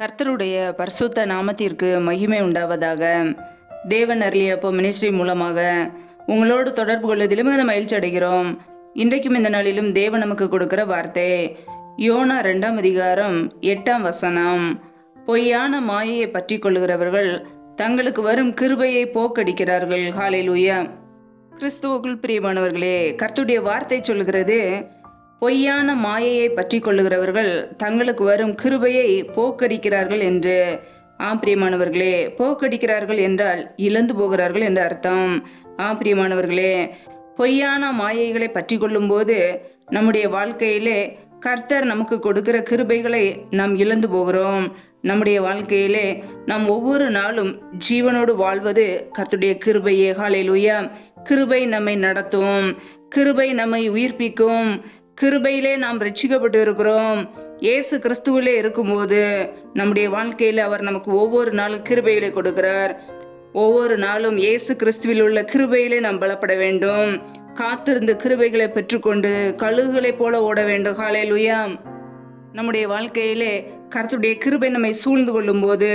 கர்த்தருடைய பரிசுத்த நாமத்திற்கு மகிமை உண்டாவதாக. தேவன் அருளிய அப்போ மினிஸ்ட்ரி மூலமாக உங்களோடு தொடர்பு கொள்வதிலும் மிகுந்த மகிழ்ச்சி அடைகிறோம். இன்றைக்கும் இந்த நாளிலும் தேவன் நமக்கு கொடுக்கிற வார்த்தை யோனா 2ஆம் அதிகாரம் 8ஆம் வசனம். பொய்யான மாயையை பற்றி கொள்ளுகிறவர்கள் தங்களுக்கு வரும் கிருபையை போக்கடிக்கிறார்கள். ஹல்லேலூயா. கிறிஸ்துவுக்குள் பிரியமானவர்களே, கர்த்தருடைய வார்த்தை சொல்கிறது, பொய்யான மாயையை பற்றி கொள்ளுகிறவர்கள் தங்களுக்கு வரும் கிருபையை போக்கடிக்கிறார்கள் என்று. பிரியமானவர்களே, போக்கடிக்கிறார்கள் என்றால் இழந்து போகிறார்கள் என்று அர்த்தம். பிரியமானவர்களே, பொய்யான மாயைகளை பற்றி கொள்ளும் போது நம்முடைய வாழ்க்கையிலே கர்த்தர் நமக்கு கொடுக்கிற கிருபைகளை நாம் இழந்து போகிறோம். நம்முடைய வாழ்க்கையிலே நாம் ஒவ்வொரு நாளும் ஜீவனோடு வாழ்வது கர்த்தருடைய கிருபையே. ஹல்லேலூயா. கிருபை நம்மை நடத்தும், கிருபை நம்மை உயிர்ப்பிக்கும். கிருபையிலே நாம் ரட்சிக்கப்பட்டு இருக்கிறோம். இயேசு கிறிஸ்துவிலே இருக்கும்போது நம்முடைய வாழ்க்கையில அவர் நமக்கு ஒவ்வொரு நாளும் கிருபைகளை கொடுக்கிறார். ஒவ்வொரு நாளும் இயேசு கிறிஸ்துவில் உள்ள கிருபையிலே நாம் பலப்பட வேண்டும். காத்திருந்து கிருபைகளை பெற்றுக்கொண்டு கழுகுகளை போல ஓட வேண்டும். ஹல்லேலூயா. நம்முடைய வாழ்க்கையிலே கர்த்தருடைய கிருபை நம்மை சூழ்ந்து கொள்ளும் போது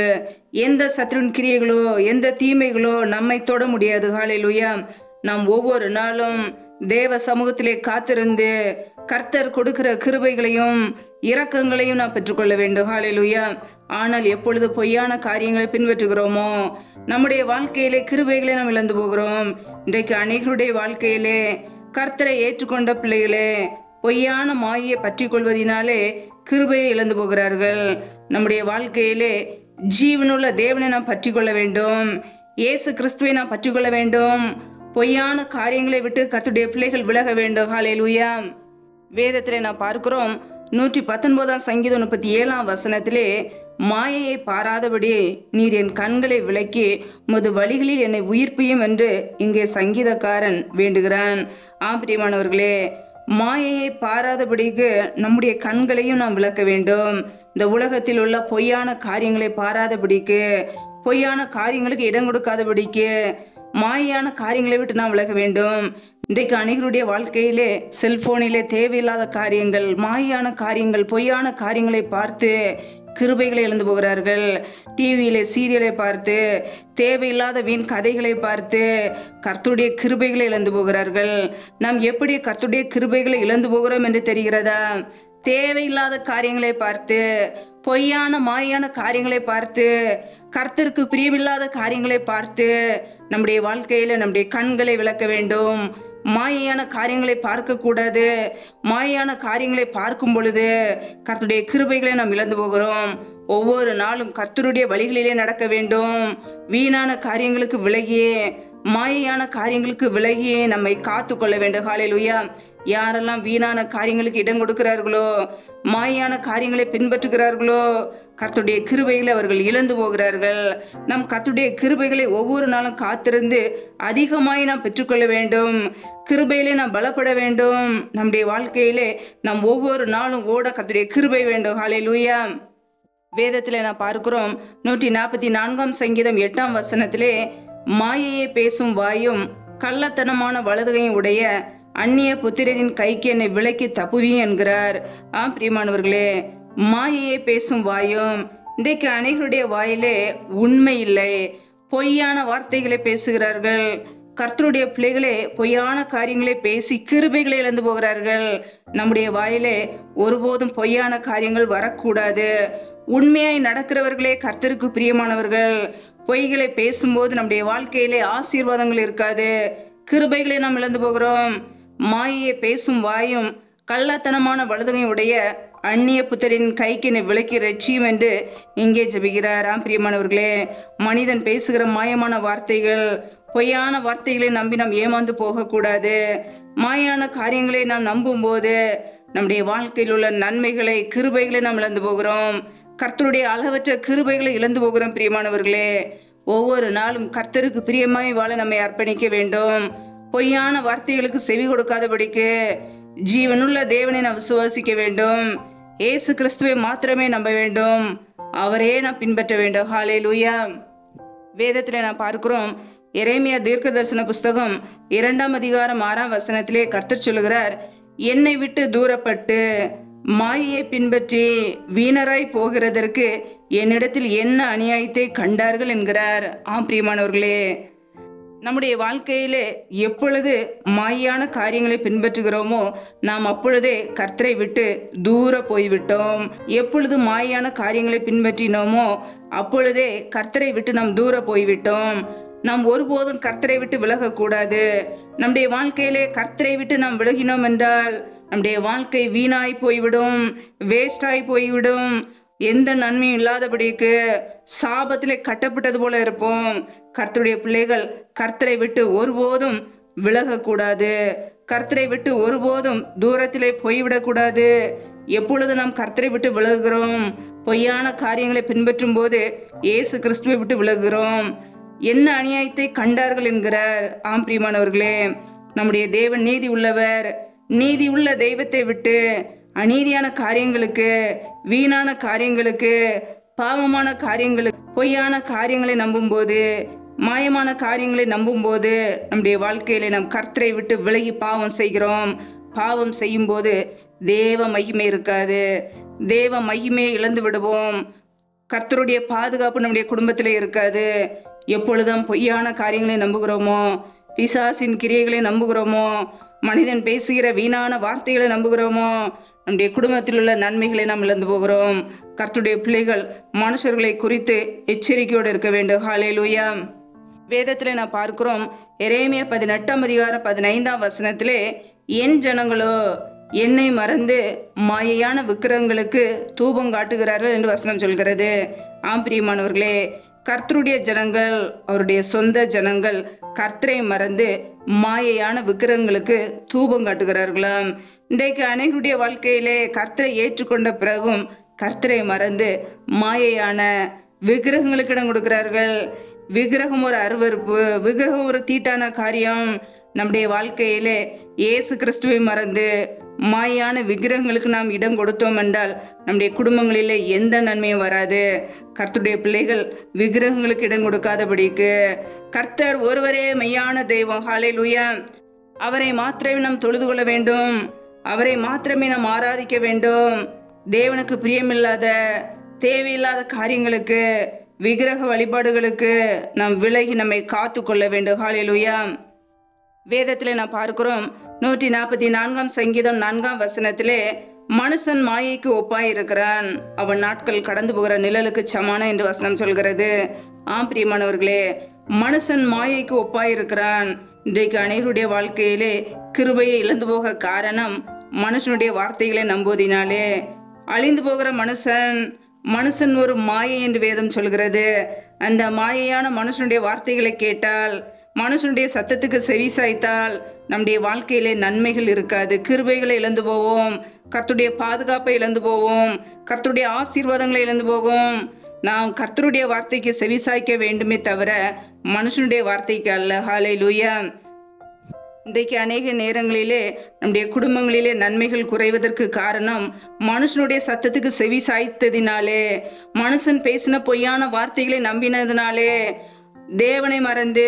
எந்த சத்துருவின் கிரியைகளோ எந்த தீமைகளோ நம்மை தொட முடியாது. ஹல்லேலூயா. நாம் ஒவ்வொரு நாளும் தேவ சமூகத்திலே காத்திருந்து கர்த்தர் கொடுக்கிற கிருபைகளையும் இரக்கங்களையும் நாம் பெற்றுக்கொள்ள வேண்டும். ஹல்லேலூயா. ஆனால் எப்பொழுது பொய்யான காரியங்களை பின்பற்றுகிறோமோ நம்முடைய வாழ்க்கையிலே கிருபைகளை நாம் இழந்து போகிறோம். இன்றைக்கு அநேகருடைய வாழ்க்கையிலே கர்த்தரை ஏற்றுக்கொண்ட பிள்ளைகளே பொய்யான மாயையை பற்றி கொள்வதனாலே கிருபையை இழந்து போகிறார்கள். நம்முடைய வாழ்க்கையிலே ஜீவனுள்ள தேவனை நாம் பற்றி கொள்ள வேண்டும். இயேசு கிறிஸ்துவை நாம் பற்றி கொள்ள வேண்டும். பொய்யான காரியங்களை விட்டு கர்த்தருடைய பிள்ளைகள் விலக வேண்டும். ஹல்லேலூயா. வேதத்திலே நாம் பார்க்கிறோம், 119ஆம் சங்கீதம் 37ஆம் வசனத்திலே, மாயையை பாராதபடி நீர் என் கண்களை விலக்கி உமது வழிகளில் என்னை உயிர்ப்பியும் என்று இங்கே சங்கீதக்காரன் வேண்டுகிறான். பிரியமானவர்களே, மாயையை பாராதபடிக்கு நம்முடைய கண்களையும் நாம் விளக்க வேண்டும். இந்த உலகத்தில் உள்ள பொய்யான காரியங்களை பாராதபடிக்கு, பொய்யான காரியங்களுக்கு இடம் கொடுக்காதபடிக்கு, மாயான காரியங்களை விட்டு நாம் விலக வேண்டும். இன்றைக்கு அநேகருடைய வாழ்க்கையிலே செல்போனிலே தேவையில்லாத காரியங்கள், மாயான காரியங்கள், பொய்யான காரியங்களை பார்த்து கிருபைகளை இழந்து போகிறார்கள். டிவியிலே சீரியலை பார்த்து தேவையில்லாத வீண் கதைகளை பார்த்து கர்த்தருடைய கிருபைகளை இழந்து போகிறார்கள். நாம் எப்படி கர்த்தருடைய கிருபைகளை இழந்து போகிறோம் என்று தெரிகிறதா? தேவையில்லாத காரியங்களை பார்த்து, பொய்யான மாயான காரியங்களை பார்த்து, கர்த்தருக்கு பிரியமில்லாத காரியங்களை பார்த்து நம்முடைய வாழ்க்கையில நம்முடைய கண்களை விளக்க வேண்டும். மாயான காரியங்களை பார்க்க கூடாது. மாயான காரியங்களை பார்க்கும் பொழுது கர்த்தருடைய கிருபைகளை நாம் இழந்து போகிறோம். ஒவ்வொரு நாளும் கர்த்தருடைய வழிகளிலே நடக்க வேண்டும். வீணான காரியங்களுக்கு விலகியே, மாயான காரியங்களுக்கு விலகியே நம்மை காத்து கொள்ள வேண்டும். ஹல்லேலூயா. யாரெல்லாம் வீணான காரியங்களுக்கு இடம் கொடுக்கிறார்களோ, மாயான காரியங்களை பின்பற்றுகிறார்களோ, கர்த்தருடைய கிருபைகளை அவர்கள் இழந்து போகிறார்கள். நம் கர்த்தருடைய கிருபைகளை ஒவ்வொரு நாளும் காத்திருந்து அதிகமாய் நாம் பெற்றுக்கொள்ள வேண்டும். கிருபையிலே நாம் பலப்பட வேண்டும். நம்முடைய வாழ்க்கையிலே நாம் ஒவ்வொரு நாளும் ஓட கர்த்தருடைய கிருபை வேண்டும். ஹல்லேலூயா. வேதத்திலே நாம் பார்க்கிறோம், 144ஆம் சங்கீதம் 8ஆம் வசனத்திலே, மாயையை பேசும் வாயும் கள்ளத்தனமான வலதுகையும் உடைய அந்நிய புத்திரரின் கைக்கு என்னை விலக்கி தப்புவி என்கிறார். பிரியமானவர்களே, மாயையை பேசும் வாயும், இன்றைக்கு அநேகருடைய வாயிலே உண்மை இல்லை, பொய்யான வார்த்தைகளை பேசுகிறார்கள். கர்த்தருடைய பிள்ளைகளே பொய்யான காரியங்களை பேசி கிருபைகளை இழந்து போகிறார்கள். நம்முடைய வாயிலே ஒருபோதும் பொய்யான காரியங்கள் வரக்கூடாது. உண்மையாய் நடக்கிறவர்களே கர்த்தருக்கு பிரியமானவர்கள். பொய்களை பேசும்போது நம்முடைய வாழ்க்கையிலே ஆசீர்வாதங்கள் இருக்காது. கிருபைகளை நாம் இழந்து போகிறோம். மாயையை பேசும் வாயும் கள்ளத்தனமான வலதுகையும் உடைய அந்நிய புத்தரின் கைக்கு என்னை விலக்கி ரட்சியும் என்று இங்கே ஜெபிக்கிறார். பிரியமானவர்களே, மனிதன் பேசுகிற மாயமான வார்த்தைகள், பொய்யான வார்த்தைகளை நம்பி நாம் ஏமாந்து போகக்கூடாது. மாயான காரியங்களை நாம் நம்பும் போது நம்முடைய வாழ்க்கையில் உள்ள நன்மைகளை, கிருபைகளை நாம் இழந்து போகிறோம். கர்த்தருடைய அளவற்ற கிருபைகளை இழந்து போகிறோம். பிரியமானவர்களே, ஒவ்வொரு நாளும் கர்த்தருக்கு பிரியமாய் வாழ நம்மை அர்ப்பணிக்க வேண்டும். பொய்யான வார்த்தைகளுக்கு செவி கொடுக்காதபடிக்கு ஜீவனுள்ள தேவனை நாம் விசுவாசிக்க வேண்டும். இயேசு கிறிஸ்துவை மாத்திரமே நம்ப வேண்டும். அவரே நாம் பின்பற்ற வேண்டும். ஹல்லேலூயா. வேதத்திலே நாம் பார்க்கிறோம், எரேமியா தீர்க்கதரிசன புஸ்தகம் 2ஆம் அதிகாரம் 6ஆம் வசனத்திலே கர்த்தர் சொல்லுகிறார், என்னை விட்டு தூரப்பட்டு மாயையை பின்பற்றி வீணராய் போகிறதற்கு என்னிடத்தில் என்ன அநியாயத்தை கண்டார்கள் என்கிறார். பிரியமானவர்களே, நம்முடைய வாழ்க்கையிலே எப்பொழுது மாயான காரியங்களை பின்பற்றுகிறோமோ நாம் அப்பொழுதே கர்த்தரை விட்டு தூர போய்விட்டோம். எப்பொழுது மாயான காரியங்களை பின்பற்றினோமோ அப்பொழுதே கர்த்தரை விட்டு நாம் தூர போய்விட்டோம். நாம் ஒருபோதும் கர்த்தரை விட்டு விலகக்கூடாது. நம்முடைய வாழ்க்கையிலே கர்த்தரை விட்டு நாம் விலகினோம் என்றால் நம்முடைய வாழ்க்கை வீணாய் போய்விடும், வேஸ்டாய் போய்விடும். எந்த நன்மையும் இல்லாதபடிக்கு சாபத்திலே கட்டப்பட்டது போல இருப்போம். கர்த்தருடைய பிள்ளைகள் கர்த்தரை விட்டு ஒருபோதும் விலகக்கூடாது. கர்த்தரை விட்டு ஒருபோதும் தூரத்திலே போய்விடக்கூடாது. எப்பொழுது நாம் கர்த்தரை விட்டு விலகுகிறோம், பொய்யான காரியங்களை பின்பற்றும் போது இயேசு கிறிஸ்துவை விட்டு விலகுகிறோம். என்ன அநியாயத்தை கண்டார்கள் என்கிறார். பிரியமானவர்களே, நம்முடைய தேவன் நீதி உள்ளவர். நீதி உள்ள தெய்வத்தை விட்டு அநீதியான காரியங்களுக்கு, வீணான காரியங்களுக்கு, பாவமான காரியங்களுக்கு, பொய்யான காரியங்களை நம்பும்போது, மாயமான காரியங்களை நம்பும்போது நம்முடைய வாழ்க்கையில நாம் கர்த்தரை விட்டு விலகி பாவம் செய்கிறோம். பாவம் செய்யும் போது தேவ மகிமை இருக்காது. தேவ மகிமையை இழந்து விடுவோம். கர்த்தருடைய பாதுகாப்பு நம்முடைய குடும்பத்திலே இருக்காது. எப்பொழுதும் பொய்யான காரியங்களை நம்புகிறோமோ, பிசாசின் கிரியைகளை நம்புகிறோமோ, மனிதன் பேசுகிற வீணான வார்த்தைகளை நம்புகிறோமோ, நம்முடைய குடும்பத்தில் உள்ள நன்மைகளை நாம் இழந்து போகிறோம். கர்த்தருடைய பிள்ளைகள் மனுஷர்களை குறித்து எச்சரிக்கையோடு இருக்க வேண்டும். ஹல்லேலூயா. வேதத்தில் நான் பார்க்கிறோம், எரேமியா 18:15 என் ஜனங்களோ என்னை மறந்து மாயையான விக்கிரகங்களுக்கு தூபம் காட்டுகிறார்கள் என்று வசனம் சொல்கிறது. பிரியமானவர்களே, கர்த்தருடைய ஜனங்கள், அவருடைய சொந்த ஜனங்கள் கர்த்தரை மறந்து மாயையான விக்கிரகங்களுக்கு தூபம் காட்டுகிறார்களாம். இன்றைக்கு அனைவருடைய வாழ்க்கையிலே கர்த்தரை ஏற்றுக்கொண்ட பிறகும் கர்த்தரை மறந்து மாயையான விக்கிரகங்களுக்கு இடம் கொடுக்கிறார்கள். விக்கிரகம் ஒரு அருவருப்பு, விக்கிரகம் ஒரு தீட்டான காரியம். நம்முடைய வாழ்க்கையிலே இயேசு கிறிஸ்துவை மறந்து மாயான விக்கிரகங்களுக்கு நாம் இடம் கொடுத்தோம் என்றால் நம்முடைய குடும்பங்களிலே எந்த நன்மையும் வராது. கர்த்தருடைய பிள்ளைகள் விக்கிரகங்களுக்கு இடம் கொடுக்காதபடிக்கு கர்த்தர் ஒருவரே மெய்யான தெய்வம். ஹல்லேலூயா. அவரை மாத்திரமே நாம் தொழுது கொள்ள வேண்டும். அவரை மாத்திரமே நாம் ஆராதிக்க வேண்டும். தேவனுக்கு பிரியமில்லாத தேவையில்லாத காரியங்களுக்கு, விக்கிரக வழிபாடுகளுக்கு நாம் விலகி நம்மை காத்து கொள்ள வேண்டும். ஹல்லேலூயா. வேதத்தில் நாம் பார்க்கிறோம், 144 சங்கீதம் 4 மனுஷன் மாயைக்கு ஒப்பாய் இருக்கிறான், அவன் நாட்கள் கடந்து போகிற நிழலுக்கு சமான என்று வசனம் சொல்கிறது. பிரியமானவர்களே, மனுஷன் மாயைக்கு ஒப்பாய் இருக்கிறான். இன்றைக்கு அனைவருடைய வாழ்க்கையிலே கிருபையை இழந்து போக காரணம் மனுஷனுடைய வார்த்தைகளை நம்புவதினாலே. அழிந்து போகிற மனுஷன் ஒரு மாயை என்று வேதம் சொல்கிறது. அந்த மாயையான மனுஷனுடைய வார்த்தைகளை கேட்டால், மனுஷனுடைய சத்தத்துக்கு செவி சாய்த்தால் நம்முடைய வாழ்க்கையிலே நன்மைகள் இருக்காது. கிருபைகளை இழந்து போவோம், கர்த்தருடைய பாதுகாப்பை இழந்து போவோம், கர்த்தருடைய ஆசீர்வாதங்களை இழந்து போவோம். நாம் கர்த்தருடைய வார்த்தைக்கு செவி சாய்க்க வேண்டுமே தவிர மனுஷனுடைய வார்த்தைக்கு அல்ல. ஹல்லேலூயா. இன்றைக்கு அநேக நேரங்களிலே நம்முடைய குடும்பங்களிலே நன்மைகள் குறைவதற்கு காரணம் மனுஷனுடைய சத்தத்துக்கு செவி சாய்த்ததினாலே, மனுஷன் பேசின பொய்யான வார்த்தைகளை நம்பினதினாலே, தேவனை மறந்து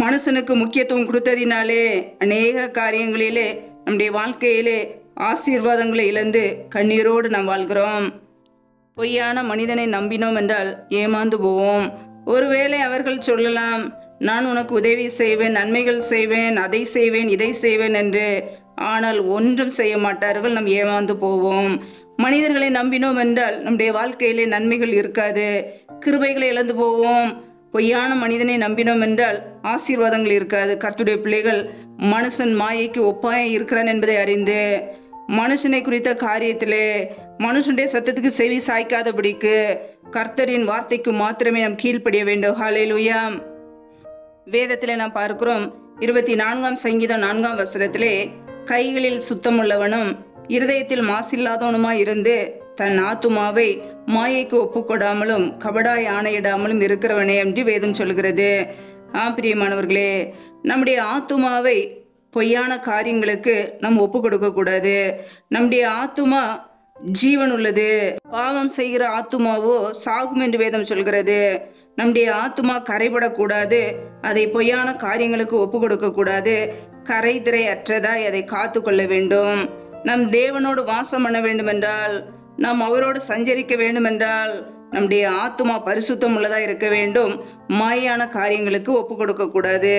மனுஷனுக்கு முக்கியத்துவம் கொடுத்ததினாலே அநேக காரியங்களிலே நம்முடைய வாழ்க்கையிலே ஆசீர்வாதங்களை இழந்து கண்ணீரோடு நாம் வாழ்கிறோம். பொய்யான மனிதனை நம்பினோம் என்றால் ஏமாந்து போவோம். ஒருவேளை அவர்கள் சொல்லலாம், நான் உனக்கு உதவி செய்வேன், நன்மைகள் செய்வேன், அதை செய்வேன், இதை செய்வேன் என்று. ஆனால் ஒன்றும் செய்ய மாட்டார்கள். நாம் ஏமாந்து போவோம். மனிதர்களை நம்பினோம் என்றால் நம்முடைய வாழ்க்கையிலே நன்மைகள் இருக்காது, கிருபைகளை இழந்து போவோம். பொய்யான மனிதனை நம்பினோம் என்றால் ஆசீர்வாதங்கள் இருக்காது. கர்த்தருடைய பிள்ளைகள் மனுஷன் மாயைக்கு ஒப்பாய் இருக்கிறான் என்பதை அறிந்து மனுஷனை குறித்த காரியத்திலே மனுஷனுடைய சத்தத்துக்கு செவி சாய்க்காதபடிக்கு கர்த்தரின் வார்த்தைக்கு மாத்திரமே நாம் கீழ்ப்படிய வேண்டும். ஹல்லேலூயா. வேதத்திலே நாம் பார்க்கிறோம், 24 சங்கீதம் 4 கைகளில் சுத்தமுள்ளவனும் இருதயத்தில் மாசில்லாதவனுமாய் இருந்து தன் ஆத்துமாவை மாயைக்கு ஒப்புக்கொடாமலும் கபடாய் ஆணையிடாமலும் இருக்கிறவனே என்று வேதம் சொல்கிறது. பிரியமானவர்களே, நம்முடைய ஆத்துமாவை பொய்யான காரியங்களுக்கு நாம் ஒப்பு கொடுக்க கூடாது. நம்முடைய ஆத்துமா ஜீவன் உள்ளது. பாவம் செய்கிற ஆத்துமாவோ சாகும் என்று வேதம் சொல்கிறது. நம்முடைய ஆத்துமா கரைபடக்கூடாது. அதை பொய்யான காரியங்களுக்கு ஒப்பு கொடுக்க கூடாது. கரை திரை அற்றதாய் அதை காத்து கொள்ள வேண்டும். நம் தேவனோடு வாசம் பண்ண வேண்டுமென்றால், நாம் அவரோடு சஞ்சரிக்க வேண்டுமென்றால், நம்முடைய ஆத்துமா பரிசுத்தம் உள்ளதா இருக்க வேண்டும். மாயான காரியங்களுக்கு ஒப்பு கொடுக்க கூடாது.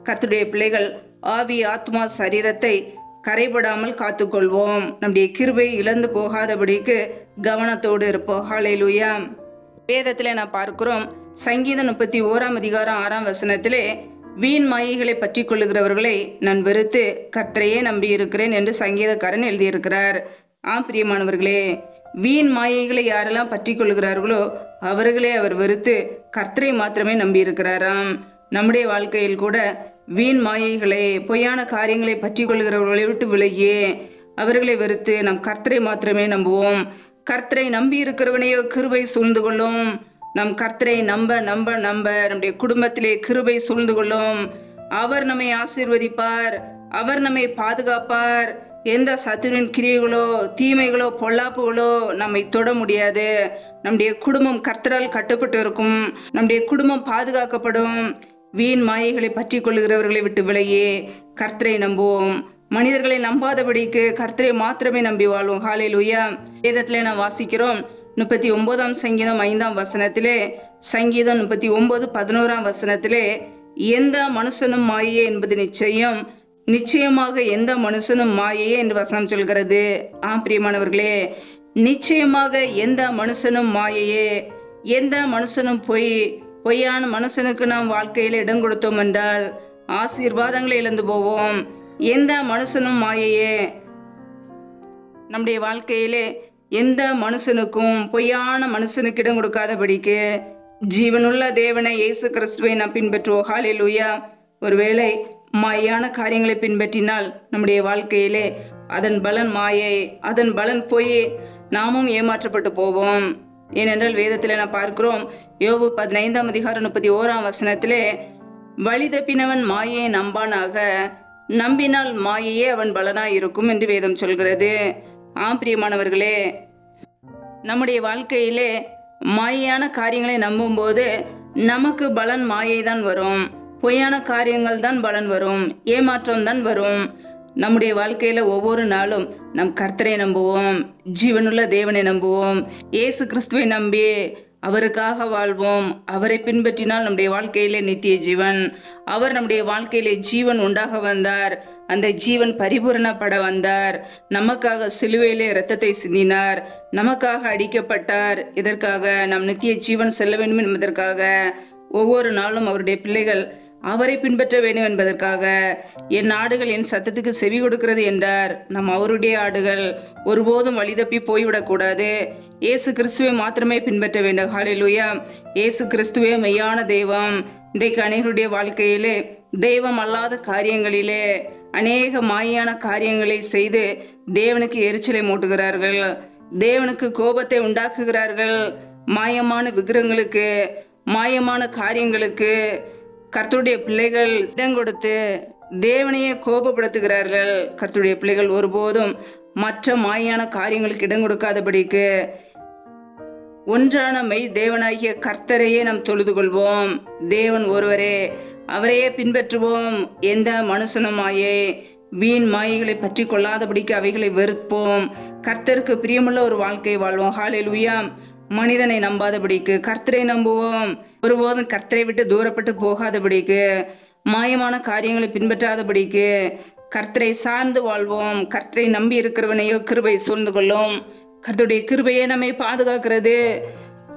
கர்த்தருடைய பிள்ளைகள் ஆவி, ஆத்மா, சரீரத்தை கரைபடாமல் காத்துக்கொள்வோம். நம்முடைய கிருபை இழந்து போகாதபடிக்கு கவனத்தோடு இருப்போம். ஹல்லேலூயா. வேதத்திலே நான் பார்க்கிறோம், சங்கீதம் 31 அதிகாரம் 6 வசனத்திலே, வீண் மாயைகளை பற்றி கொள்ளுகிறவர்களை நான் வெறுத்து கர்த்தரையே நம்பி இருக்கிறேன் என்று சங்கீதக்காரன் எழுதியிருக்கிறார். பிரியமானவர்களே, வீண் மாயைகளை யாரெல்லாம் பற்றி கொள்ளுகிறார்களோ அவர்களே அவர் வெறுத்து கர்த்தரை மாத்திரமே நம்பி இருக்கிறாராம். நம்முடைய வாழ்க்கையில் கூட வீண் மாயைகளை, பொய்யான காரியங்களை பற்றி கொள்ளுகிறவர்களை விட்டு விலகியே அவர்களை வெறுத்து நம் கர்த்தரை மாத்திரமே நம்புவோம். கர்த்தரை நம்பி இருக்கிறவனையோ கிருபை சூழ்ந்து கொள்ளும். நம் கர்த்தரை நம்ப நம்ப நம்ப நம்முடைய குடும்பத்திலே கிருபை சூழ்ந்து கொள்ளும். அவர் நம்மை ஆசீர்வதிப்பார், அவர் நம்மை பாதுகாப்பார். எந்த சத்துருவின் கிரியைகளோ, தீமைகளோ, பொல்லாப்புகளோ நம்மை தொட முடியாது. நம்முடைய குடும்பம் கர்த்தரால் கட்டுப்பட்டு இருக்கும். நம்முடைய குடும்பம் பாதுகாக்கப்படும். வீண் மாயைகளை பற்றி கொள்ளுகிறவர்களை விட்டு விலகி கர்த்தரை நம்புவோம். மனிதர்களை நம்பாதபடிக்கு கர்த்தரை மாத்திரமே நம்பி வாழ்வோம். ஹல்லேலூயா. வேதத்திலே நாம் வாசிக்கிறோம், 39 சங்கீதம் 5 வசனத்திலே, சங்கீதம் 39 11 வசனத்திலே, எந்த மனுஷனும் மாயையே என்பது நிச்சயம், நிச்சயமாக எந்த மனுஷனும் மாயையே என்று வசனம் சொல்கிறது. பிரியமானவர்களே, நிச்சயமாக எந்த மனுஷனும் மாயையே. எந்த மனுஷனும் பொய்யான மனுஷனுக்கு நாம் வாழ்க்கையில் இடம் கொடுத்தோம் என்றால் ஆசீர்வாதங்களை இழந்து போவோம். எந்த மனுஷனும் மாயையே. நம்முடைய வாழ்க்கையிலே எந்த மனுஷனுக்கும், பொய்யான மனுஷனுக்கு இடம் கொடுக்காதபடிக்கு ஜீவனுள்ள தேவனை, இயேசு கிறிஸ்துவை நாம் பின்பற்றுவோம். ஹல்லேலூயா. ஒருவேளை மாயான காரியங்களை பின்பற்றினால் நம்முடைய வாழ்க்கையிலே அதன் பலன் மாயை, அதன் பலன் பொய், நாமும் ஏமாற்றப்பட்டு போவோம். ஏனென்றால் வேதத்திலே நாம் பார்க்கிறோம், யோபு 15 அதிகாரம் 31 வசனத்திலே, வழி தப்பினவன் மாயை நம்பானாக, நம்பினால் மாயையே அவன் பலனாய் இருக்கும் என்று வேதம் சொல்கிறது. பிரியமானவர்களே, நம்முடைய வாழ்க்கையிலே மாயான காரியங்களை நம்பும் போது நமக்கு பலன் மாயை தான் வரும். பொய்யான காரியங்கள் தான் பலன் வரும், ஏமாற்றம் தான் வரும். நம்முடைய வாழ்க்கையில ஒவ்வொரு நாளும் நம் கர்த்தரை நம்புவோம், ஜீவனுள்ள தேவனை நம்புவோம், இயேசு கிறிஸ்துவை நம்பி அவருக்காக வாழ்வோம். அவரை பின்பற்றினால் நம்முடைய வாழ்க்கையிலே நித்திய ஜீவன். அவர் நம்முடைய வாழ்க்கையிலே ஜீவன் உண்டாக வந்தார். அந்த ஜீவன் பரிபூரணப்பட வந்தார். நமக்காக சிலுவையிலே இரத்தத்தை சிந்தினார். நமக்காக அடிக்கப்பட்டார். இதற்காக நாம் நித்திய ஜீவன் செல்ல வேண்டும் என்பதற்காக ஒவ்வொரு நாளும் அவருடைய பிள்ளைகள் அவரை பின்பற்ற வேண்டும் என்பதற்காக, என் ஆடுகள் என் சத்தத்துக்கு செவி கொடுக்கிறது என்றார். நாம் அவருடைய ஆடுகள். ஒருபோதும் வழி தப்பி போய்விடக்கூடாது. இயேசு கிறிஸ்துவை மாத்திரமே பின்பற்ற வேண்டும். ஹல்லேலூயா. இயேசு கிறிஸ்துவே மெய்யான தெய்வம். இன்றைக்கு அநேகருடைய வாழ்க்கையிலே தெய்வம் அல்லாத காரியங்களிலே அநேக மாயான காரியங்களை செய்து தேவனுக்கு எரிச்சலை மூட்டுகிறார்கள், தேவனுக்கு கோபத்தை உண்டாக்குகிறார்கள். மாயமான விக்கிரகங்களுக்கு, மாயமான காரியங்களுக்கு கர்த்தருடைய பிள்ளைகள் இடம் கொடுத்து தேவனையே கோபப்படுத்துகிறார்கள். கர்த்தருடைய பிள்ளைகள் ஒருபோதும் மற்ற மாயான காரியங்களுக்கு இடம் கொடுக்காதபடிக்கு ஒன்றான மெய் தேவனாகிய கர்த்தரையே நாம் தொழுது கொள்வோம். தேவன் ஒருவரே, அவரையே பின்பற்றுவோம். எந்த மனுஷனும் மாயை, வீண் மாயைகளை பற்றி கொள்ளாதபடிக்கு அவைகளை வெறுப்போம். கர்த்தருக்கு பிரியமுள்ள ஒரு வாழ்க்கை வாழ்வோம். ஹல்லேலூயா. மனிதனை நம்பாதபடிக்கு கர்த்தரை நம்புவோம். ஒருபோதும் கர்த்தரை விட்டு தூரப்பட்டு போகாதபடிக்கு, மாயமான காரியங்களை பின்பற்றாதபடிக்கு கர்த்தரை சார்ந்து வாழ்வோம். கர்த்தரை நம்பி இருக்கிறவனையோ கிருபை சூழ்ந்து கொள்ளும். கர்த்தருடைய கிருபையே நம்மை பாதுகாக்கிறது.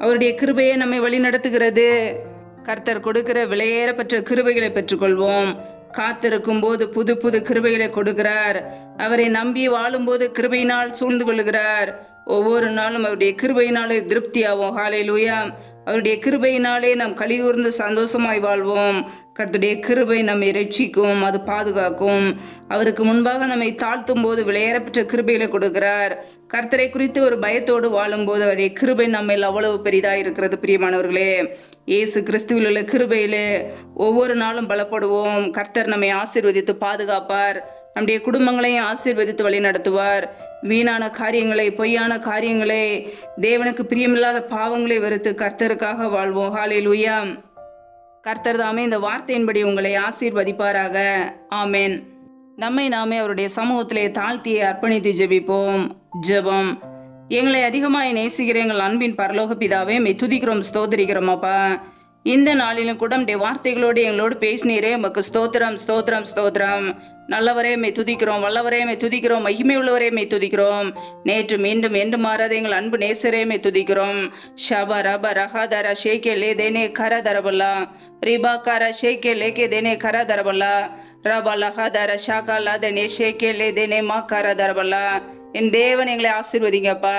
அவருடைய கிருபையே நம்மை வழி நடத்துகிறது. கர்த்தர் கொடுக்கிற விலையேறப்பட்ட கிருபைகளை பெற்றுக்கொள்வோம். காத்திருக்கும் போது புது புது கிருபைகளை கொடுக்கிறார். அவரை நம்பி வாழும்போது கிருபையினால் சூழ்ந்து கொள்ளுகிறார். ஒவ்வொரு நாளும் அவருடைய கிருபையினாலே திருப்தியாவோம். ஹல்லேலூயா. அவருடைய கிருபையினாலே நாம் களிகூர்ந்து சந்தோஷமாய் வாழ்வோம். கர்த்தருடைய கிருபை நம்மை ரட்சிக்கும், அது பாதுகாக்கும். அவருக்கு முன்பாக நம்மை தாழ்த்தும் போது விலையேறப்பட்ட கிருபைகளை கொடுக்கிறார். கர்த்தரை குறித்து ஒரு பயத்தோடு வாழும்போது அவருடைய கிருபை நம்ம அவ்வளவு பெரிதாக இருக்கிறது. பிரியமானவர்களே, இயேசு கிறிஸ்துவில் உள்ள கிருபையிலே ஒவ்வொரு நாளும் பலப்படுவோம். கர்த்தர் நம்மை ஆசீர்வதித்து பாதுகாப்பார். நம்முடைய குடும்பங்களையும் ஆசீர்வதித்து வழி நடத்துவார். வீணான காரியங்களை, பொய்யான காரியங்களை, தேவனுக்கு பிரியமில்லாத பாவங்களை வெறுத்து கர்த்தருக்காக வாழ்வோம். ஹல்லேலூயா. கர்த்தர் தாமே இந்த வார்த்தையின்படி உங்களை ஆசீர்வதிப்பாராக. ஆமென். நம்மை நாமே அவருடைய சமூகத்திலே தாழ்த்தியை அர்ப்பணித்து ஜெபிப்போம். ஜெபம். எங்களை அதிகமாய் நேசிக்கிற எங்கள் அன்பின் பரலோக பிதாவே, மெய் துதிக்கிறோம், ஸ்தோத்திரிக்கிறோம் அப்பா. இந்த நாளிலும் கூட உடைய வார்த்தைகளோடு எங்களோடு பேசினீரே, உமக்கு ஸ்தோத்திரம் ஸ்தோத்திரம் ஸ்தோத்திரம். நல்லவரே மெய் துதிக்கிறோம், வல்லவரே மெய் துதிக்கிறோம், மகிமை உள்ளவரே மெய் துதிக்கிறோம். நேற்று மீண்டும் என்று மாறாத எங்கள் அன்பு நேசரே மெய் துதிக்கிறோம். ஷபா ரபா ரஹாதர ஷேகே லே தேனே கர தரபல்லா ரிபா கர ஷேகே லேகே தேனே கர தரபல்லா ரபா லஹாதர ஷாகா லா தேனே ஷேகே லே தேனே மா கர தரபல்லா. என் தேவன் எங்களை ஆசீர்வதிங்கப்பா.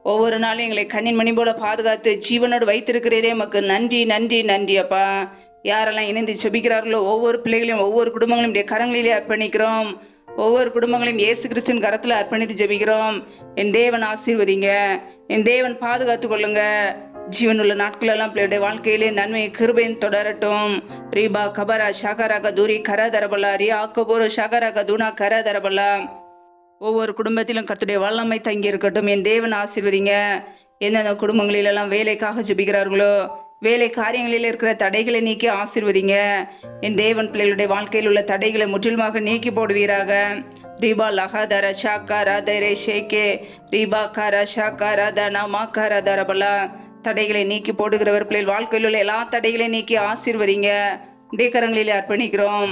ஒவ்வொரு நாளும் எங்களை கண்ணின் மணி போல பாதுகாத்து ஜீவனோடு வைத்திருக்கிறீரே, நமக்கு நன்றி நன்றி நன்றி அப்பா. யாரெல்லாம் இணைந்து செபிக்கிறார்களோ ஒவ்வொரு பிள்ளைகளையும் ஒவ்வொரு குடும்பங்களையும் உடைய கரங்களிலே அர்ப்பணிக்கிறோம். ஒவ்வொரு குடும்பங்களையும் இயேசு கிறிஸ்துவின் கரத்தில் அர்ப்பணித்து ஜெபிக்கிறோம். என் தேவன் ஆசீர்வதிங்க, என் தேவன் பாதுகாத்து கொள்ளுங்க. ஜீவனுள்ள நாட்களெல்லாம் பிள்ளையுடைய வாழ்க்கையிலே நன்மை கிருபையின் தொடரட்டும். ரீபா கபரா ஷகராக தூரி கர தரபல்லா ரியா ஆக்கபோரு ஷகராக தூணா கர தரபல்லா. ஒவ்வொரு குடும்பத்திலும் கர்த்தருடைய வல்லமை தங்கி இருக்கட்டும். என் தேவன் ஆசீர்வதிங்க. எந்தெந்த குடும்பங்களிலெல்லாம் வேலைக்காக ஜெபிக்கிறார்களோ வேலை காரியங்களில் இருக்கிற தடைகளை நீக்கி ஆசீர்வதிங்க. என் தேவன் பிள்ளைகளுடைய வாழ்க்கையில் உள்ள தடைகளை முற்றிலுமாக நீக்கி போடுவீராக. ரீபா லஹாதர ஷாக்கா ராதரே ஷேகே ரீபா காரா ஷாக்கா ராதனா மா காரா தரபலா. தடைகளை நீக்கி போடுகிறவர் பிள்ளைகள் வாழ்க்கையில் உள்ள எல்லா தடைகளையும் நீக்கி ஆசீர்வதிங்க. கரங்களிலே அர்ப்பணிக்கிறோம்.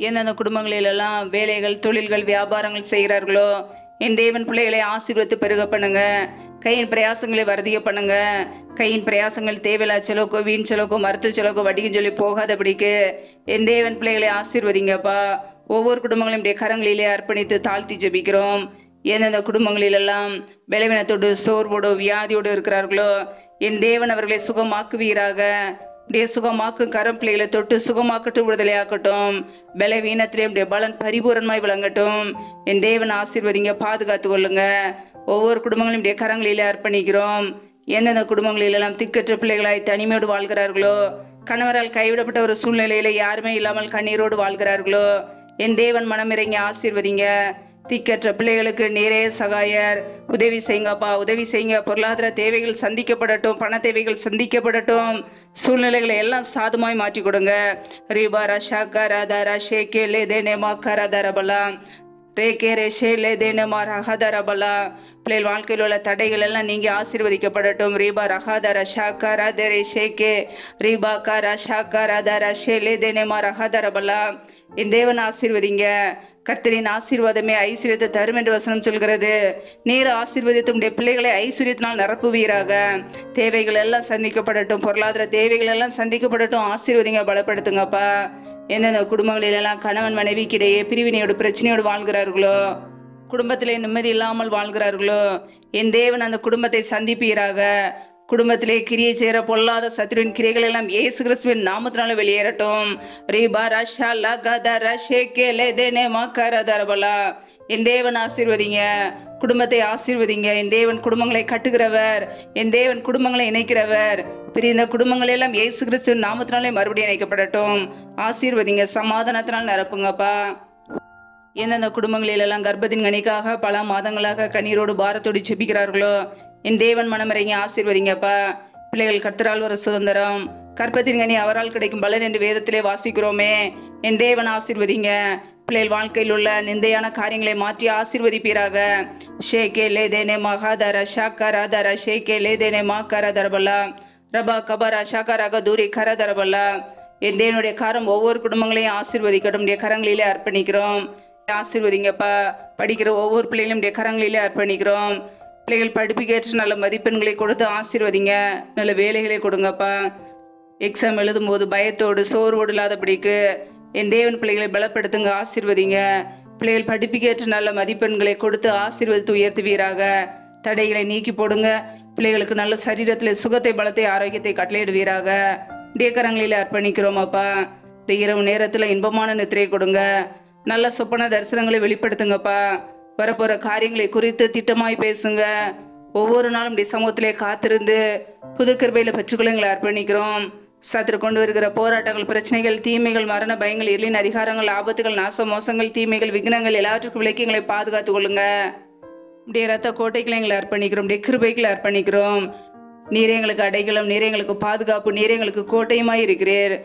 எந்தெந்த குடும்பங்களிலெல்லாம் வேலைகள் தொழில்கள் வியாபாரங்கள் செய்கிறார்களோ என் தேவன் பிள்ளைகளை ஆசீர்வதித்து பெருக பண்ணுங்க. கையின் பிரயாசங்களை வருதிய பண்ணுங்க. கையின் பிரயாசங்கள் தேவையில்லா செலவுக்கோ வீண் செலவுக்கோ மருத்துவ செலவுக்கோ வட்டிக்குன்னு சொல்லி போகாதபடிக்கு என் தேவன் பிள்ளைகளை ஆசீர்வதிங்கப்பா. ஒவ்வொரு குடும்பங்களையும் கரங்களிலே அர்ப்பணித்து தாழ்த்தி ஜெபிக்கிறோம். எந்தெந்த குடும்பங்களிலெல்லாம் பலவீனத்தோடு சோர்வோடு வியாதியோடு இருக்கிறார்களோ என் தேவன் அவர்களை சுகமாக்குவீராக. அப்படியே சுகமாக்கும் கரம் பிள்ளைகளை தொட்டு சுகமாக்கட்டும், விடுதலையாக்கட்டும். பலவீனத்திலே அப்படியே பலன் பரிபூரணமாய் விளங்கட்டும். என் தேவன் ஆசீர்வதிங்க, பாதுகாத்து கொள்ளுங்க. ஒவ்வொரு குடும்பங்களையும் இப்படியே கரங்களிலே அர்ப்பணிக்கிறோம். எந்தெந்த குடும்பங்களிலெல்லாம் திக்கற்ற பிள்ளைகளாய் தனிமையோடு வாழ்கிறார்களோ கணவரால் கைவிடப்பட்ட ஒரு சூழ்நிலையில யாருமே இல்லாமல் கண்ணீரோடு வாழ்கிறார்களோ என் தேவன் மனமிறங்கி ஆசீர்வதிங்க. திக்கற்ற பிள்ளைகளுக்கு நீரே சகாயர். உதவி செய்யுங்கப்பா, உதவி செய்யுங்க. பொருளாதார தேவைகள் சந்திக்கப்படட்டும், பண தேவைகள் சந்திக்கப்படட்டும். சூழ்நிலைகளை எல்லாம் சாதமாய் மாற்றி கொடுங்க. ரீபா ரஷா கராதாரா ஷேகே லே தேனே மா கராதாரபலா ரேகே ரேஷே லே தேனே மா ரஹாதாரபலா. பிள்ளைகள் வாழ்க்கையில் உள்ள தடைகள் எல்லாம் நீங்க ஆசீர்வதிக்கப்படட்டும். ரீபா ரஹாதாரா ஷாக்கா ராதரே ஷேகே ரீபா காரா ஷாக்கா ராதாரா ஷே லே தேனே மா ரஹாதாரபலா. என் தேவன் ஆசீர்வதிங்க. கர்த்தரின் ஆசீர்வாதமே ஐஸ்வர்யத்தை தரும் என்று வசனம் சொல்கிறது. நீர் ஆசீர்வதித்து உடைய பிள்ளைகளை ஐஸ்வர்யத்தினால் நிரப்புவீராக. தேவைகள் எல்லாம் சந்திக்கப்படட்டும், பொருளாதார தேவைகள் எல்லாம் சந்திக்கப்படட்டும். ஆசீர்வதிங்க, பலப்படுத்துங்கப்பா. எந்தெந்த குடும்பங்களிலெல்லாம் கணவன் மனைவிக்கிடையே பிரிவினையோடு பிரச்சனையோடு வாழ்கிறார்களோ குடும்பத்திலே நிம்மதி இல்லாமல் வாழ்கிறார்களோ என் தேவன் அந்த குடும்பத்தை சந்திப்பீராக. குடும்பத்திலே கிரியை செய்கிற பொல்லாத சத்துருவின் கிரைகள் எல்லாம் இயேசு கிறிஸ்துவின் நாமத்தினால வெளியேறட்டும். ரீபா ரஷா லகதர ஷேகே லே தேனே மா கரதரபலா. என் தேவன் ஆசீர்வதிங்க, குடும்பத்தை ஆசீர்வதிங்க. என் தேவன் குடும்பங்களை கட்டுகிறவர், என் தேவன் குடும்பங்களை இணைக்கிறவர். பிரிந்த குடும்பங்கள் எல்லாம் இயேசு கிறிஸ்துவின் நாமத்தினாலே மறுபடியும் இணைக்கப்படட்டும். ஆசீர்வதிங்க, சமாதானத்தினால் நிரப்புங்கப்பா. எந்தெந்த குடும்பங்களிலெல்லாம் கர்ப்பத்தின் கனிக்காக பல மாதங்களாக கண்ணீரோடு பாரத்தோடு செபிக்கிறார்களோ என் தேவன் மனமிறங்கி ஆசீர்வதிங்கப்பா. பிள்ளைகள் கர்த்தரால் ஒரு சுதந்திரம், கர்ப்பத்தின் கனி அவரால் கிடைக்கும் பலன் என்று வேதத்திலே வாசிக்கிறோமே. என் தேவன் ஆசீர்வதிங்க. பிள்ளைகள் வாழ்க்கையில் உள்ள நிந்தையான காரியங்களை மாற்றி ஆசீர்வதிப்பீராக. ஷேகே லே தேனே மகாதர ஷாக்கராதர ஷேகே லே தேனே மா கரதரபல்லா ரபா கபரா ஷாக்கராக தூரி கரதரபல்லா. என் தேவனுடைய காரம் ஒவ்வொரு குடும்பங்களையும் ஆசீர்வதிக்கட்டும். கரங்களிலே அர்ப்பணிக்கிறோம். ஆசீர்வதிங்கப்பா. படிக்கிற ஒவ்வொரு பிள்ளைகளும் கரங்களிலே அர்ப்பணிக்கிறோம். பிள்ளைகள் படிப்புக்கேற்ற நல்ல மதிப்பெண்களை கொடுத்து ஆசீர்வதிங்க. நல்ல வேலைகளை கொடுங்கப்பா. எக்ஸாம் எழுதும் போது பயத்தோடு சோர்வோடு இல்லாதபடிக்கு என் தேவன் பிள்ளைகளை பலப்படுத்துங்க, ஆசீர்வதிங்க. பிள்ளைகள் படிப்புக்கேற்ற நல்ல மதிப்பெண்களை கொடுத்து ஆசீர்வதித்து உயர்த்துவீராக. தடைகளை நீக்கி போடுங்க. பிள்ளைகளுக்கு நல்ல சரீரத்தில் சுகத்தை பலத்தை ஆரோக்கியத்தை கட்டளையிடுவீராக. கரங்களில் அர்ப்பணிக்கிறோம் அப்பா. இந்த இரவு நேரத்தில் இன்பமான நித்திரை கொடுங்க. நல்ல சொப்பன தரிசனங்களை வெளிப்படுத்துங்கப்பா. வரப்போற காரியங்களை குறித்து திட்டமாய் பேசுங்க. ஒவ்வொரு நாளும் சமூகத்திலே காத்திருந்து புது கிருபையில பெற்றுக்கொள்ளுங்களை அர்ப்பணிக்கிறோம். சத்துரு கொண்டு வருகிற போராட்டங்கள், பிரச்சனைகள், தீமைகள், மரண பயங்கள், இருளின் அதிகாரங்கள், ஆபத்துகள், நாச மோசங்கள், தீமைகள், விக்னங்கள் எல்லாவற்றுக்கும் விலக்கி எங்களை பாதுகாத்து கொள்ளுங்க. ரத்த கோட்டைகளை எங்களை அர்ப்பணிக்கிறோம். கிருபைகளை அர்ப்பணிக்கிறோம். நீரே எங்களுக்கு அடைக்கலம், நீரே எங்களுக்கு பாதுகாப்பு, நீரே எங்களுக்கு கோட்டையுமாய் இருக்கிறீர்.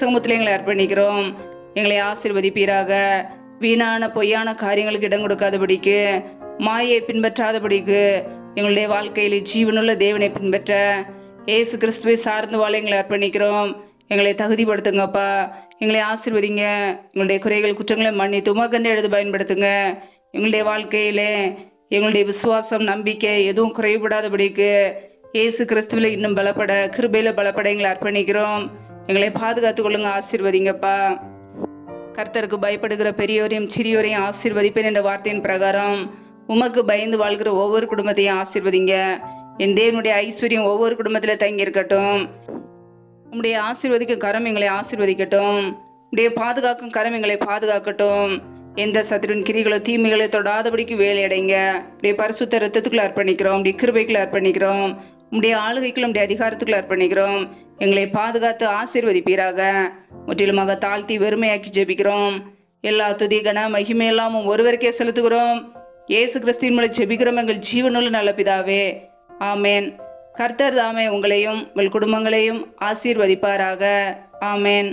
சமூகத்தில் எங்களை அர்ப்பணிக்கிறோம். எங்களை ஆசீர்வதிப்பீராக. வீணான பொய்யான காரியங்களுக்கு இடம் கொடுக்காதபடிக்கு, மாயை பின்பற்றாதபடிக்கு, எங்களுடைய வாழ்க்கையில் ஜீவனுள்ள தேவனை பின்பற்ற இயேசு கிறிஸ்துவை சார்ந்து வாழ எங்களை அர்ப்பணிக்கிறோம். எங்களை தகுதிப்படுத்துங்கப்பா. எங்களை ஆசீர்வதிங்க. எங்களுடைய குறைகள் குற்றங்களை மன்னித்து உமக்கென்று எழுத பயன்படுத்துங்க. எங்களுடைய வாழ்க்கையிலே எங்களுடைய விசுவாசம் நம்பிக்கை எதுவும் குறைபடாதபடிக்கு இயேசு கிறிஸ்துவில் இன்னும் பலப்பட, கிருபையில பலப்பட எங்களை அர்ப்பணிக்கிறோம். எங்களை பாதுகாத்து கொள்ளுங்க. ஆசீர்வதிங்கப்பா. கர்த்தருக்கு பயப்படுகிற பெரியோரையும் சிறியோரையும் ஆசீர்வதிப்பேன் என்ற வார்த்தையின் பிரகாரம் உமக்கு பயந்து வாழ்கிற ஒவ்வொரு குடும்பத்தையும் ஆசீர்வதிங்க. என் தேவனுடைய ஐஸ்வர்யம் ஒவ்வொரு குடும்பத்தில் தங்கி இருக்கட்டும். உம்முடைய ஆசீர்வதிக்கும் கரம் எங்களை ஆசீர்வதிக்கட்டும். உம்முடைய பாதுகாக்கும் கரம் எங்களை பாதுகாக்கட்டும். எந்த சத்துருவின் கிரிகளோ தீமைகளோ தொடாதபடிக்கு வேலையடைங்க. உடைய பரிசுத்த ரத்தத்துக்குள்ள அர்ப்பணிக்கிறோம். உடைய கிருபைக்குள்ள அர்ப்பணிக்கிறோம். உடைய ஆளுகைக்குள்ள உடைய அதிகாரத்துக்குள்ள அர்ப்பணிக்கிறோம். எங்களை பாதுகாத்து ஆசீர்வதிப்பீராக. முற்றிலுமாக தாழ்த்தி வெறுமையாக்கி ஜெபிக்கிறோம். எல்லா துதி கன மகிமை எல்லாமும் ஒருவருக்கே செலுத்துகிறோம். இயேசு கிறிஸ்துவின் மூலம் ஜெபிக்கிறோம் எங்கள் ஜீவனுள்ள நல்ல பிதாவே. ஆமேன். கர்த்தர் தாமே உங்களையும் உங்கள் குடும்பங்களையும் ஆசீர்வதிப்பாராக. ஆமேன்.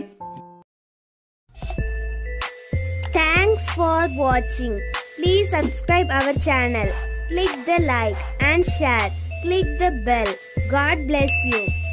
Thanks for watching. Please subscribe our channel. Click the like and share. Click the bell. God bless you.